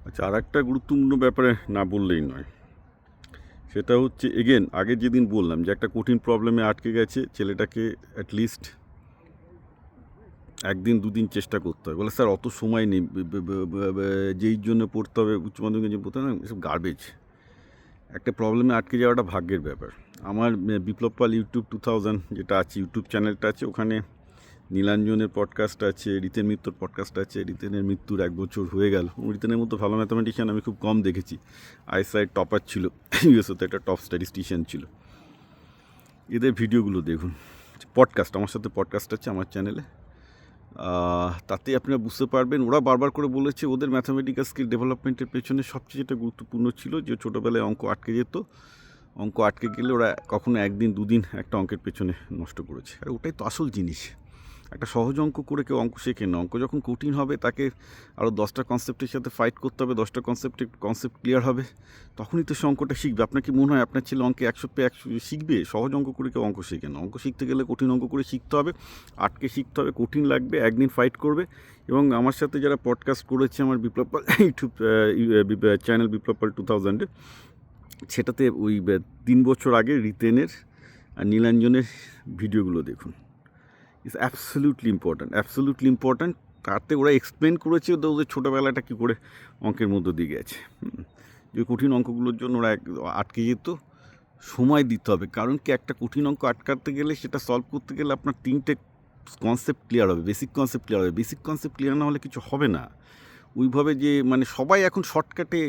আচ্ছা, আর একটা গুরুত্বপূর্ণ ব্যাপারে না বললেই নয়, সেটা হচ্ছে এগেন আগে যেদিন বললাম যে একটা কঠিন প্রবলেমে আটকে গেছে ছেলেটাকে অ্যাটলিস্ট একদিন দুদিন চেষ্টা করতে হবে। বলে স্যার অত সময় নেই, যেই জন্য পড়তে হবে উচ্চ মাধ্যমিকের জন্য পড়তে হবে না, এসব গার্বেজ। একটা প্রবলেমে আটকে যাওয়াটা ভাগ্যের ব্যাপার। আমার বিপ্লব পাল ইউটিউব 2000 যেটা আছে, ইউটিউব চ্যানেলটা আছে, ওখানে নীলাঞ্জনের পডকাস্ট আছে, রিতেন মিত্রর পডকাস্ট আছে। রিতেনের মৃত্যুর 1 বছর হয়ে গেল। রিতেনের মতো ভালো ম্যাথামেটিশিয়ান আমি খুব কম দেখেছি। আইসাইড টপার ছিল, ইউএসওতে একটা টপ স্ট্যাটিস্টিশিয়ান ছিল। এদের ভিডিওগুলো দেখুন, পডকাস্ট আমার সাথে পডকাস্ট আছে আমার চ্যানেলে। তাতে আপনারা বুঝতে পারবেন, ওরা বারবার করে বলেছে ওদের ম্যাথামেটিক্যাল স্কিল ডেভেলপমেন্টের পেছনে সবচেয়ে যেটা গুরুত্বপূর্ণ ছিল যে ছোটোবেলায় অঙ্ক আটকে যেত, অঙ্ক আটকে গেলে ওরা কখনো একদিন দুদিন একটা অঙ্কের পেছনে নষ্ট করেছে। আর ওটাই তো আসল জিনিস। একটা সহজ অঙ্ক করে কেউ অঙ্ক শেখে না। অঙ্ক যখন কঠিন হবে তাকে আরও 10টা কনসেপ্টের সাথে ফাইট করতে হবে, 10টা কনসেপ্ট ক্লিয়ার হবে, তখনই তো সে অঙ্কটা শিখবে। আপনার কি মনে হয় আপনার ছেলে অঙ্কে 100 পেয়ে 100 শিখবে? সহজ অঙ্ক করে কেউ অঙ্ক শেখে না। অঙ্ক শিখতে গেলে কঠিন অঙ্ক করে শিখতে হবে, আটকে শিখতে হবে, কঠিন লাগবে, একদিন ফাইট করবে। এবং আমার সাথে যারা পডকাস্ট করেছে আমার বিপ্লব পাল ইউটিউব চ্যানেল বিপ্লব পাল 2000-এ, সেটাতে ওই 3 বছর আগে রিতেনের আর নীলাঞ্জনের ভিডিওগুলো দেখুন। It's absolutely important. তাতে ওরা এক্সপ্লেন করেছে ওদের ছোটোবেলাটা কী করে অঙ্কের মধ্য দিয়ে গেছে। যে কঠিন অঙ্কগুলোর জন্য ওরা আটকে যেত। সময় দিতে হবে, কারণ কি একটা কঠিন অঙ্ক আটকাতে গেলে সেটা সলভ করতে গেলে আপনার 3টে কনসেপ্ট ক্লিয়ার হবে, বেসিক কনসেপ্ট ক্লিয়ার হবে। বেসিক কনসেপ্ট ক্লিয়ার না হলে কিছু হবে না। ওইভাবে যে মানে সবাই এখন শর্টকাটে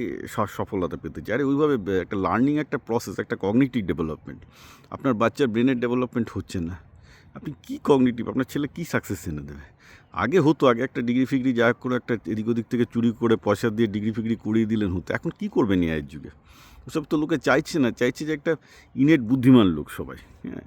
সফলতা পেতে চায়। আরে ওইভাবে একটা লার্নিং একটা প্রসেস, একটা কগনিটিভ ডেভেলপমেন্ট। আপনার বাচ্চার ব্রেনের ডেভেলপমেন্ট হচ্ছে না, আপনি কী কগনিটিভ, আপনার ছেলে কী সাকসেস এনে দেবে? আগে হতো, আগে একটা ডিগ্রি ফিগ্রি যা করে একটা এদিক ওদিক থেকে চুরি করে পয়সা দিয়ে ডিগ্রি ফিগ্রি করিয়ে দিলেন হতো। এখন কী করবেন এআইয়ের যুগে? ওসব তো লোকে চাইছে না, চাইছে যে একটা ইনেট বুদ্ধিমান লোক সবাই। হ্যাঁ,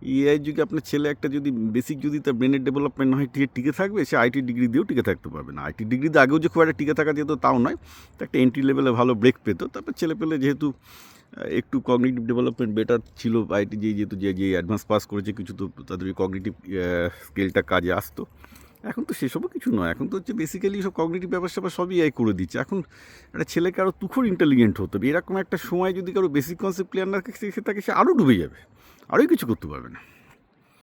এআইয়ের যুগে আপনার ছেলে একটা যদি বেসিক যদি তার ব্রেনের ডেভেলপমেন্ট না হয় টিকে থাকবে, সে আইটি ডিগ্রি দিয়েও টিকে থাকতে পারবে না। আইটি ডিগ্রি দিয়ে আগেও যে খুব একটা টিকে থাকা যেত তাও নয়, তো একটা এন্ট্রি লেভেলে ভালো ব্রেক পেত। তারপর ছেলে পেলে যেহেতু একটু কগনিটিভ ডেভেলপমেন্ট বেটার ছিল, আইটি যেহেতু যে অ্যাডভান্স পাস করেছে কিছু, তো তাদের ওই কগনিটিভ স্কিলটা কাজে আসতো। এখন তো সেসবও কিছু নয়, এখন তো হচ্ছে বেসিক্যালি সব কগনিটিভ ব্যাপার স্যাপার সবই এআই করে দিচ্ছে। এখন একটা ছেলেকে আরও তুখোর ইন্টেলিজেন্ট হতে হবে। এরকম একটা সময় যদি কারো বেসিক কনসেপ্ট ক্লিয়ার না থাকে, সে আরও ডুবে যাবে, আরোই কিছু করতে পারবে না।